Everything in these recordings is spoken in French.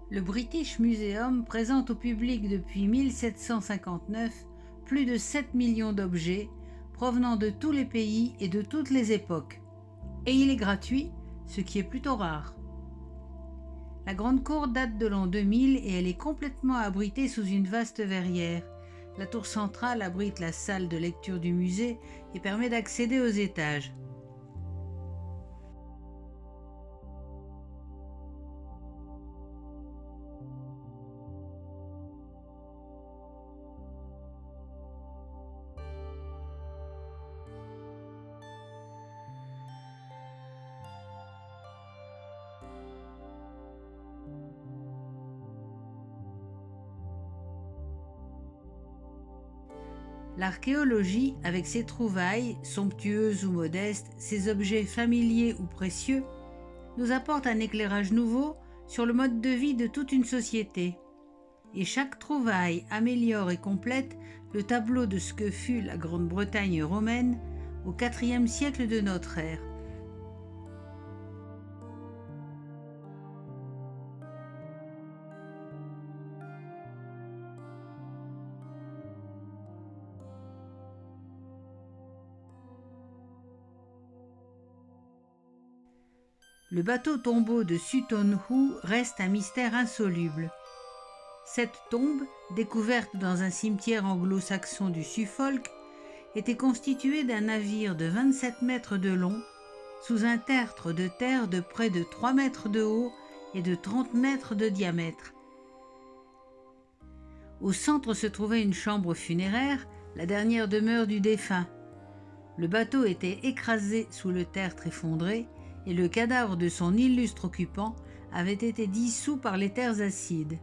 Le British Museum présente au public depuis 1759 plus de 7 millions d'objets provenant de tous les pays et de toutes les époques. Et il est gratuit, ce qui est plutôt rare. La grande cour date de l'an 2000 et elle est complètement abritée sous une vaste verrière. La tour centrale abrite la salle de lecture du musée et permet d'accéder aux étages. L'archéologie, avec ses trouvailles, somptueuses ou modestes, ses objets familiers ou précieux, nous apporte un éclairage nouveau sur le mode de vie de toute une société. Et chaque trouvaille améliore et complète le tableau de ce que fut la Grande-Bretagne romaine au IVe siècle de notre ère. Le bateau-tombeau de Sutton Hoo reste un mystère insoluble. Cette tombe, découverte dans un cimetière anglo-saxon du Suffolk, était constituée d'un navire de 27 mètres de long, sous un tertre de terre de près de 3 mètres de haut et de 30 mètres de diamètre. Au centre se trouvait une chambre funéraire, la dernière demeure du défunt. Le bateau était écrasé sous le tertre effondré, et le cadavre de son illustre occupant avait été dissous par les terres acides.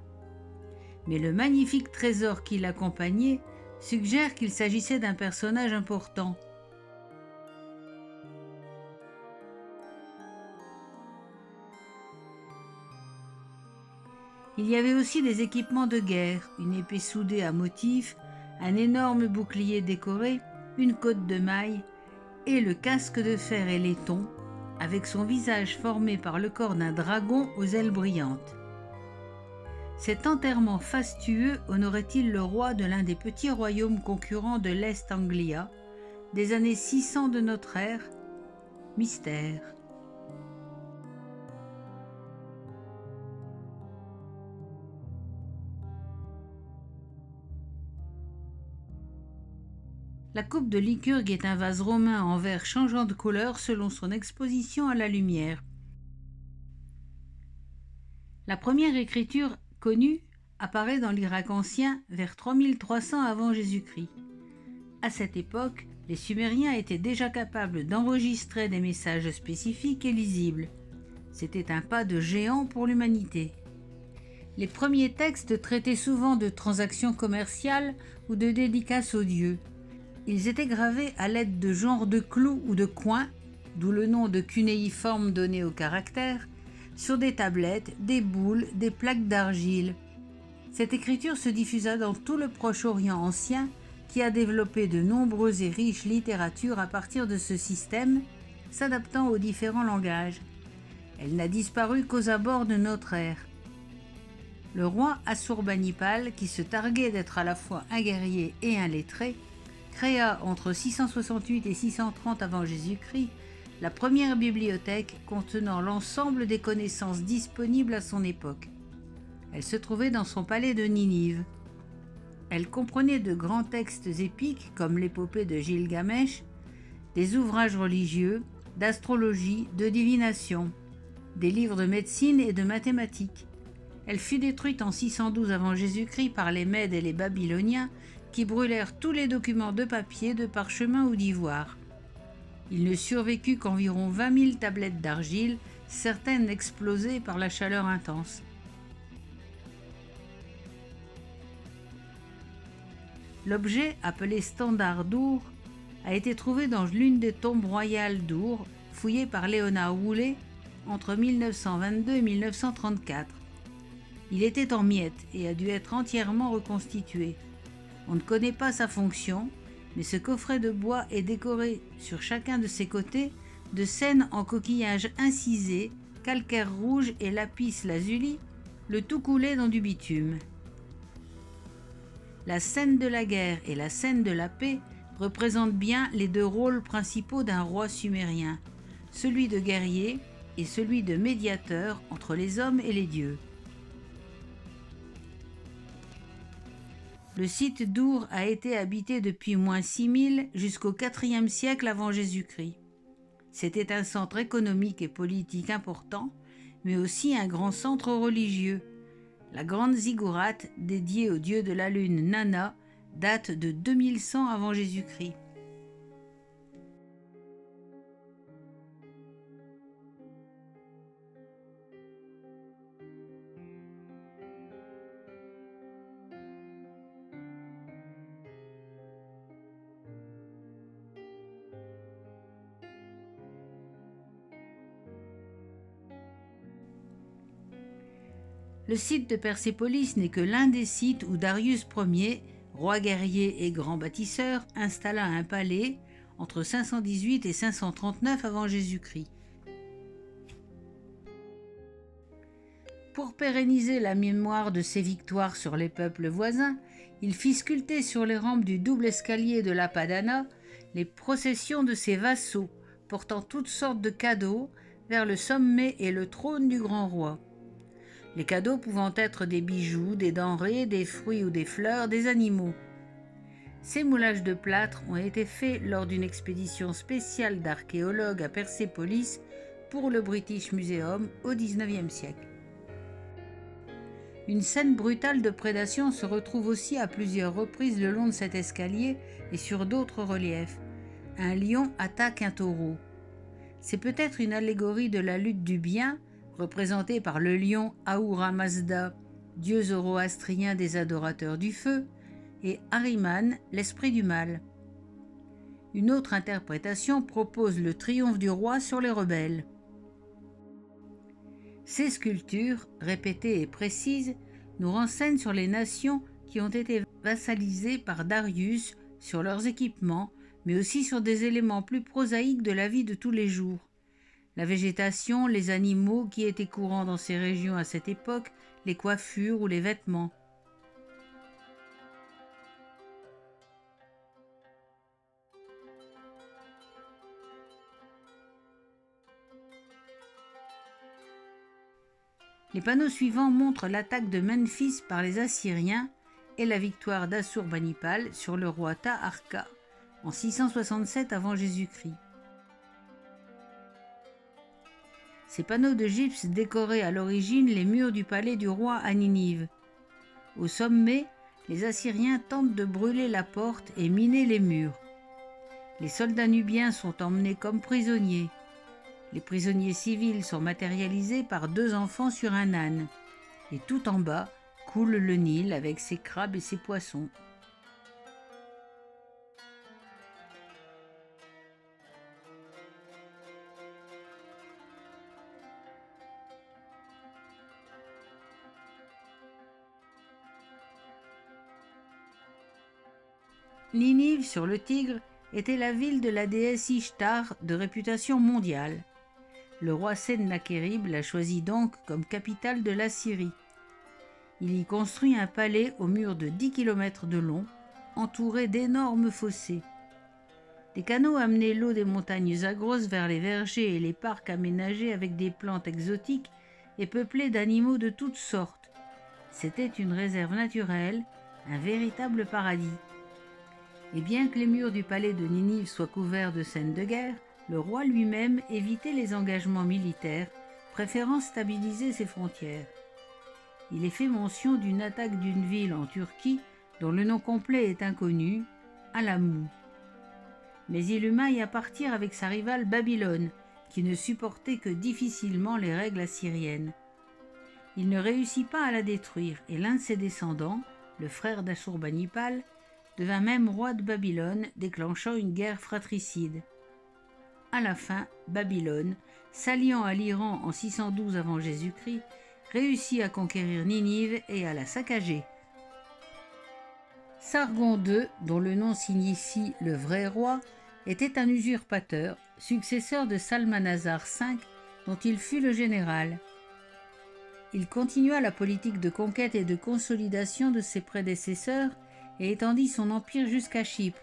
Mais le magnifique trésor qui l'accompagnait suggère qu'il s'agissait d'un personnage important. Il y avait aussi des équipements de guerre, une épée soudée à motif, un énorme bouclier décoré, une cotte de mailles et le casque de fer et laiton, avec son visage formé par le corps d'un dragon aux ailes brillantes. Cet enterrement fastueux honorait-il le roi de l'un des petits royaumes concurrents de l'Est Anglia, des années 600 de notre ère? Mystère. La coupe de Lycurgue est un vase romain en verre changeant de couleur selon son exposition à la lumière. La première écriture connue apparaît dans l'Irak ancien vers 3300 avant Jésus-Christ. À cette époque, les Sumériens étaient déjà capables d'enregistrer des messages spécifiques et lisibles. C'était un pas de géant pour l'humanité. Les premiers textes traitaient souvent de transactions commerciales ou de dédicaces aux dieux. Ils étaient gravés à l'aide de genres de clous ou de coins, d'où le nom de cunéiforme donné au caractère, sur des tablettes, des boules, des plaques d'argile. Cette écriture se diffusa dans tout le Proche-Orient ancien, qui a développé de nombreuses et riches littératures à partir de ce système, s'adaptant aux différents langages. Elle n'a disparu qu'aux abords de notre ère. Le roi Assurbanipal, qui se targuait d'être à la fois un guerrier et un lettré, créa entre 668 et 630 avant Jésus-Christ la première bibliothèque contenant l'ensemble des connaissances disponibles à son époque. Elle se trouvait dans son palais de Ninive. Elle comprenait de grands textes épiques comme l'épopée de Gilgamesh, des ouvrages religieux, d'astrologie, de divination, des livres de médecine et de mathématiques. Elle fut détruite en 612 avant Jésus-Christ par les Mèdes et les Babyloniens qui brûlèrent tous les documents de papier, de parchemin ou d'ivoire. Il ne survécut qu'environ 20 000 tablettes d'argile, certaines explosées par la chaleur intense. L'objet, appelé standard d'Our, a été trouvé dans l'une des tombes royales d'Our, fouillée par Léonard Woolley entre 1922 et 1934. Il était en miettes et a dû être entièrement reconstitué. On ne connaît pas sa fonction, mais ce coffret de bois est décoré sur chacun de ses côtés de scènes en coquillage incisé, calcaire rouge et lapis lazuli, le tout coulait dans du bitume. La scène de la guerre et la scène de la paix représentent bien les deux rôles principaux d'un roi sumérien, celui de guerrier et celui de médiateur entre les hommes et les dieux. Le site d'Our a été habité depuis moins 6000 jusqu'au IVe siècle avant Jésus-Christ. C'était un centre économique et politique important, mais aussi un grand centre religieux. La grande ziggourate, dédiée au dieu de la lune Nana, date de 2100 avant Jésus-Christ. Le site de Persépolis n'est que l'un des sites où Darius Ier, roi guerrier et grand bâtisseur, installa un palais entre 518 et 539 avant Jésus-Christ. Pour pérenniser la mémoire de ses victoires sur les peuples voisins, il fit sculpter sur les rampes du double escalier de la Padana les processions de ses vassaux, portant toutes sortes de cadeaux vers le sommet et le trône du grand roi. Les cadeaux pouvant être des bijoux, des denrées, des fruits ou des fleurs, des animaux. Ces moulages de plâtre ont été faits lors d'une expédition spéciale d'archéologues à Persépolis pour le British Museum au XIXe siècle. Une scène brutale de prédation se retrouve aussi à plusieurs reprises le long de cet escalier et sur d'autres reliefs. Un lion attaque un taureau. C'est peut-être une allégorie de la lutte du bien, représenté par le lion Ahura Mazda, dieu zoroastrien des adorateurs du feu, et Ahriman, l'esprit du mal. Une autre interprétation propose le triomphe du roi sur les rebelles. Ces sculptures, répétées et précises, nous renseignent sur les nations qui ont été vassalisées par Darius, sur leurs équipements, mais aussi sur des éléments plus prosaïques de la vie de tous les jours. La végétation, les animaux qui étaient courants dans ces régions à cette époque, les coiffures ou les vêtements. Les panneaux suivants montrent l'attaque de Memphis par les Assyriens et la victoire d'Assur-Banipal sur le roi Taharqa en 667 avant Jésus-Christ. Ces panneaux de gypse décoraient à l'origine les murs du palais du roi à Ninive. Au sommet, les Assyriens tentent de brûler la porte et miner les murs. Les soldats nubiens sont emmenés comme prisonniers. Les prisonniers civils sont matérialisés par 2 enfants sur un âne. Et tout en bas coule le Nil avec ses crabes et ses poissons. Ninive, sur le Tigre, était la ville de la déesse Ishtar de réputation mondiale. Le roi Sennachérib la choisit donc comme capitale de l'Assyrie. Il y construit un palais au mur de 10 km de long, entouré d'énormes fossés. Des canaux amenaient l'eau des montagnes Zagros vers les vergers et les parcs aménagés avec des plantes exotiques et peuplés d'animaux de toutes sortes. C'était une réserve naturelle, un véritable paradis. Et bien que les murs du palais de Ninive soient couverts de scènes de guerre, le roi lui-même évitait les engagements militaires, préférant stabiliser ses frontières. Il est fait mention d'une attaque d'une ville en Turquie dont le nom complet est inconnu, Alamou. Mais il eut maille à partir avec sa rivale Babylone, qui ne supportait que difficilement les règles assyriennes. Il ne réussit pas à la détruire et l'un de ses descendants, le frère d'Ashurbanipal, devint même roi de Babylone, déclenchant une guerre fratricide. À la fin, Babylone, s'alliant à l'Iran en 612 avant Jésus-Christ, réussit à conquérir Ninive et à la saccager. Sargon II, dont le nom signifie le vrai roi, était un usurpateur, successeur de Salmanasar V, dont il fut le général. Il continua la politique de conquête et de consolidation de ses prédécesseurs et étendit son empire jusqu'à Chypre.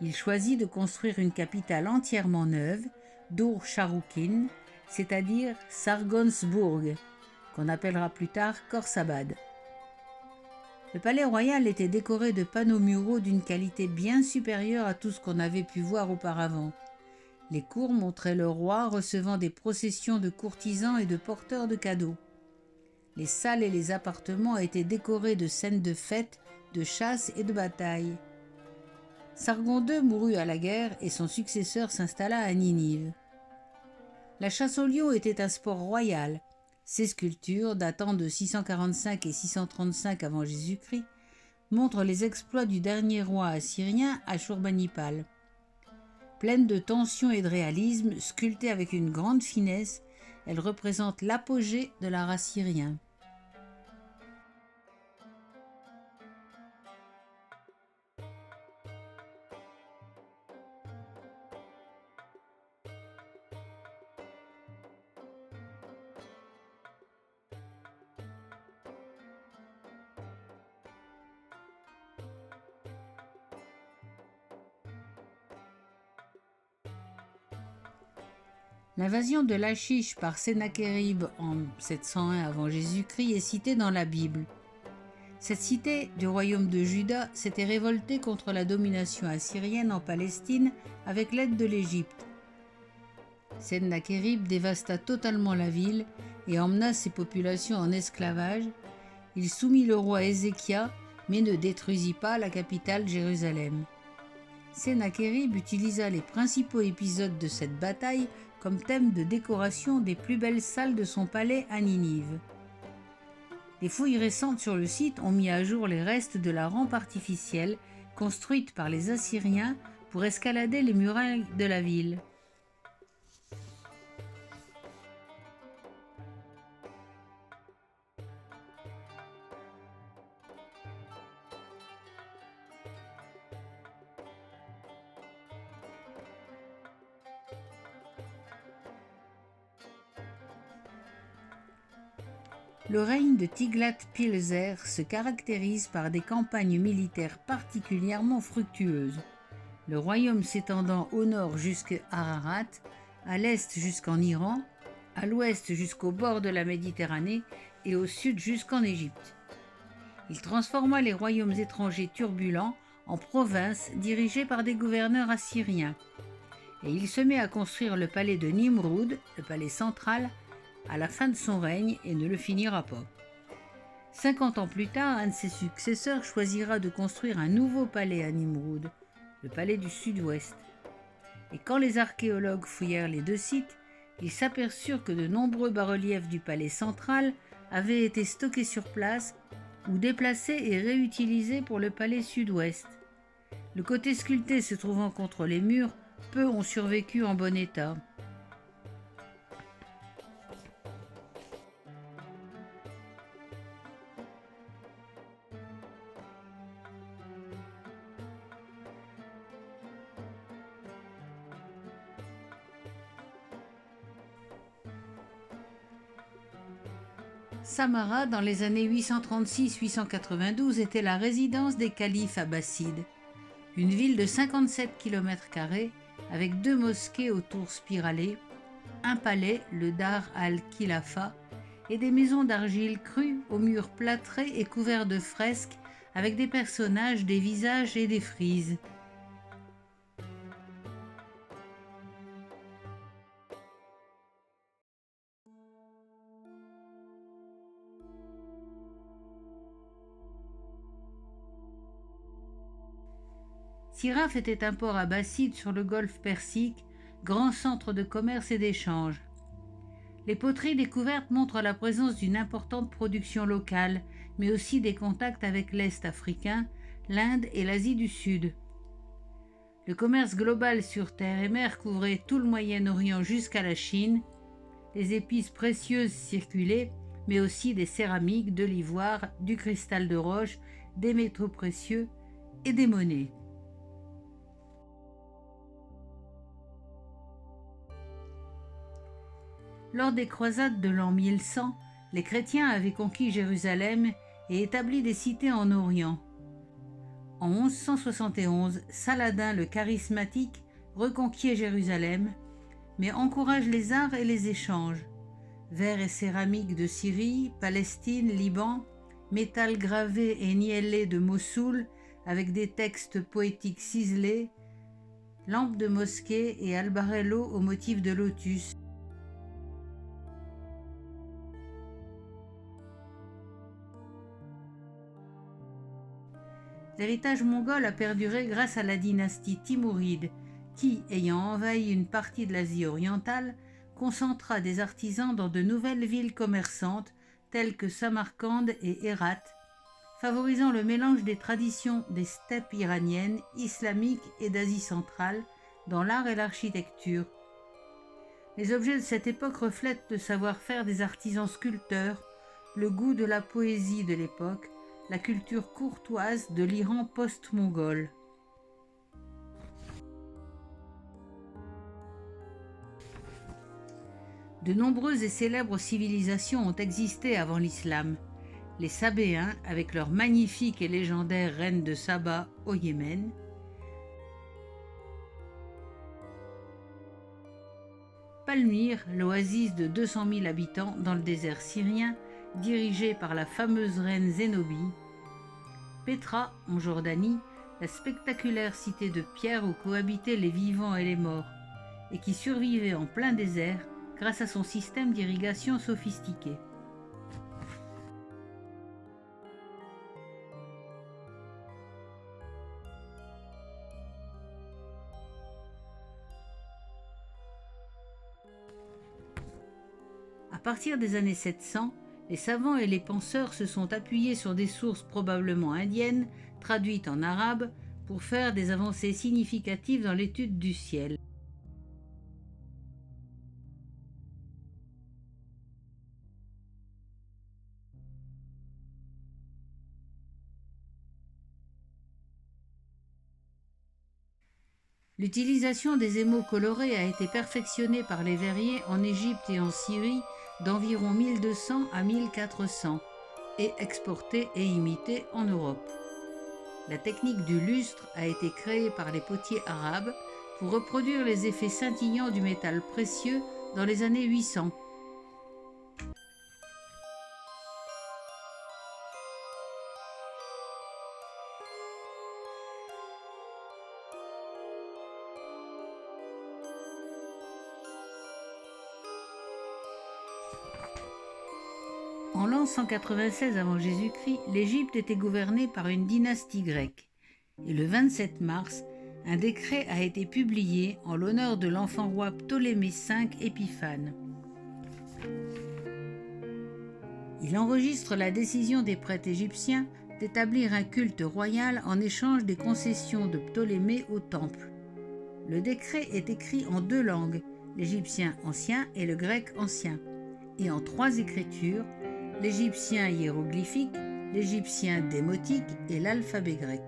Il choisit de construire une capitale entièrement neuve, Dur-Sharrukin, c'est-à-dire Sargonsbourg, qu'on appellera plus tard Khorsabad. Le palais royal était décoré de panneaux muraux d'une qualité bien supérieure à tout ce qu'on avait pu voir auparavant. Les cours montraient le roi recevant des processions de courtisans et de porteurs de cadeaux. Les salles et les appartements étaient décorés de scènes de fêtes, de chasse et de bataille. Sargon II mourut à la guerre et son successeur s'installa à Ninive. La chasse au lion était un sport royal. Ces sculptures, datant de 645 et 635 avant Jésus-Christ, montrent les exploits du dernier roi assyrien Ashurbanipal. Pleine de tension et de réalisme, sculptée avec une grande finesse, elle représente l'apogée de l'art assyrien. L'invasion de Lachish par Sennachérib en 701 avant Jésus-Christ est citée dans la Bible. Cette cité du royaume de Juda s'était révoltée contre la domination assyrienne en Palestine avec l'aide de l'Égypte. Sennachérib dévasta totalement la ville et emmena ses populations en esclavage. Il soumit le roi Ézéchias, mais ne détruisit pas la capitale Jérusalem. Sennachérib utilisa les principaux épisodes de cette bataille comme thème de décoration des plus belles salles de son palais à Ninive. Des fouilles récentes sur le site ont mis à jour les restes de la rampe artificielle construite par les Assyriens pour escalader les murailles de la ville. Le règne de Tiglath-Pileser se caractérise par des campagnes militaires particulièrement fructueuses. Le royaume s'étendant au nord jusqu'à Ararat, à l'est jusqu'en Iran, à l'ouest jusqu'au bord de la Méditerranée et au sud jusqu'en Égypte. Il transforma les royaumes étrangers turbulents en provinces dirigées par des gouverneurs assyriens. Et il se met à construire le palais de Nimrud, le palais central, à la fin de son règne et ne le finira pas. 50 ans plus tard, un de ses successeurs choisira de construire un nouveau palais à Nimrud, le palais du sud-ouest. Et quand les archéologues fouillèrent les deux sites, ils s'aperçurent que de nombreux bas-reliefs du palais central avaient été stockés sur place ou déplacés et réutilisés pour le palais sud-ouest. Le côté sculpté se trouvant contre les murs, peu ont survécu en bon état. Samarra, dans les années 836-892, était la résidence des califes abbassides. Une ville de 57 km² avec 2 mosquées aux tours spiralées, un palais, le Dar al-Khilafa, et des maisons d'argile crue aux murs plâtrés et couverts de fresques avec des personnages, des visages et des frises. Siraf était un port abbasside sur le golfe Persique, grand centre de commerce et d'échange. Les poteries découvertes montrent la présence d'une importante production locale, mais aussi des contacts avec l'Est africain, l'Inde et l'Asie du Sud. Le commerce global sur terre et mer couvrait tout le Moyen-Orient jusqu'à la Chine. Les épices précieuses circulaient, mais aussi des céramiques, de l'ivoire, du cristal de roche, des métaux précieux et des monnaies. Lors des croisades de l'an 1100, les chrétiens avaient conquis Jérusalem et établi des cités en Orient. En 1171, Saladin le charismatique reconquiert Jérusalem, mais encourage les arts et les échanges. Verre et céramique de Syrie, Palestine, Liban, métal gravé et niellé de Mossoul avec des textes poétiques ciselés, lampes de mosquée et albarello au motif de lotus. L'héritage mongol a perduré grâce à la dynastie timouride qui, ayant envahi une partie de l'Asie orientale, concentra des artisans dans de nouvelles villes commerçantes telles que Samarcande et Hérat, favorisant le mélange des traditions des steppes iraniennes, islamiques et d'Asie centrale dans l'art et l'architecture. Les objets de cette époque reflètent le savoir-faire des artisans sculpteurs, le goût de la poésie de l'époque, la culture courtoise de l'Iran post-mongol. De nombreuses et célèbres civilisations ont existé avant l'islam. Les Sabéens, avec leur magnifique et légendaire reine de Saba au Yémen, Palmyre, l'oasis de 200 000 habitants dans le désert syrien, dirigée par la fameuse reine Zénobie, Pétra, en Jordanie, la spectaculaire cité de pierre où cohabitaient les vivants et les morts, et qui survivait en plein désert grâce à son système d'irrigation sophistiqué. À partir des années 700, les savants et les penseurs se sont appuyés sur des sources probablement indiennes, traduites en arabe, pour faire des avancées significatives dans l'étude du ciel. L'utilisation des émaux colorés a été perfectionnée par les verriers en Égypte et en Syrie d'environ 1200 à 1400 et exportée et imitée en Europe. La technique du lustre a été créée par les potiers arabes pour reproduire les effets scintillants du métal précieux dans les années 800. En l'an 196 avant Jésus-Christ, l'Égypte était gouvernée par une dynastie grecque. Et le 27 mars, un décret a été publié en l'honneur de l'enfant roi Ptolémée V Épiphane. Il enregistre la décision des prêtres égyptiens d'établir un culte royal en échange des concessions de Ptolémée au temple. Le décret est écrit en deux langues, l'égyptien ancien et le grec ancien, et en trois écritures, l'égyptien hiéroglyphique, l'égyptien démotique et l'alphabet grec.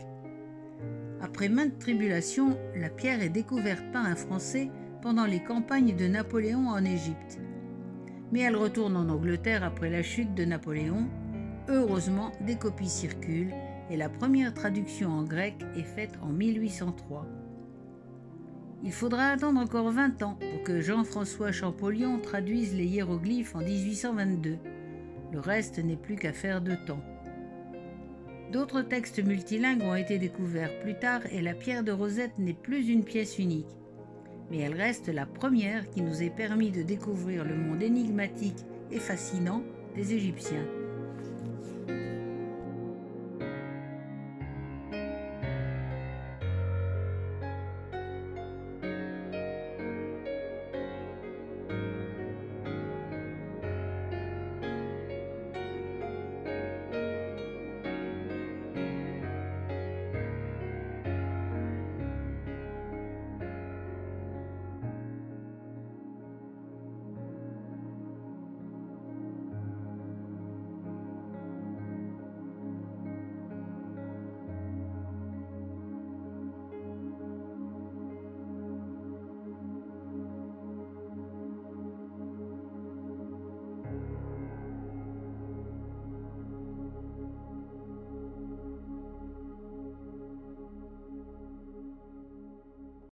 Après maintes tribulations, la pierre est découverte par un Français pendant les campagnes de Napoléon en Égypte. Mais elle retourne en Angleterre après la chute de Napoléon. Heureusement, des copies circulent et la première traduction en grec est faite en 1803. Il faudra attendre encore 20 ans pour que Jean-François Champollion traduise les hiéroglyphes en 1822. Le reste n'est plus qu'affaire de temps. D'autres textes multilingues ont été découverts plus tard et la pierre de Rosette n'est plus une pièce unique. Mais elle reste la première qui nous ait permis de découvrir le monde énigmatique et fascinant des Égyptiens.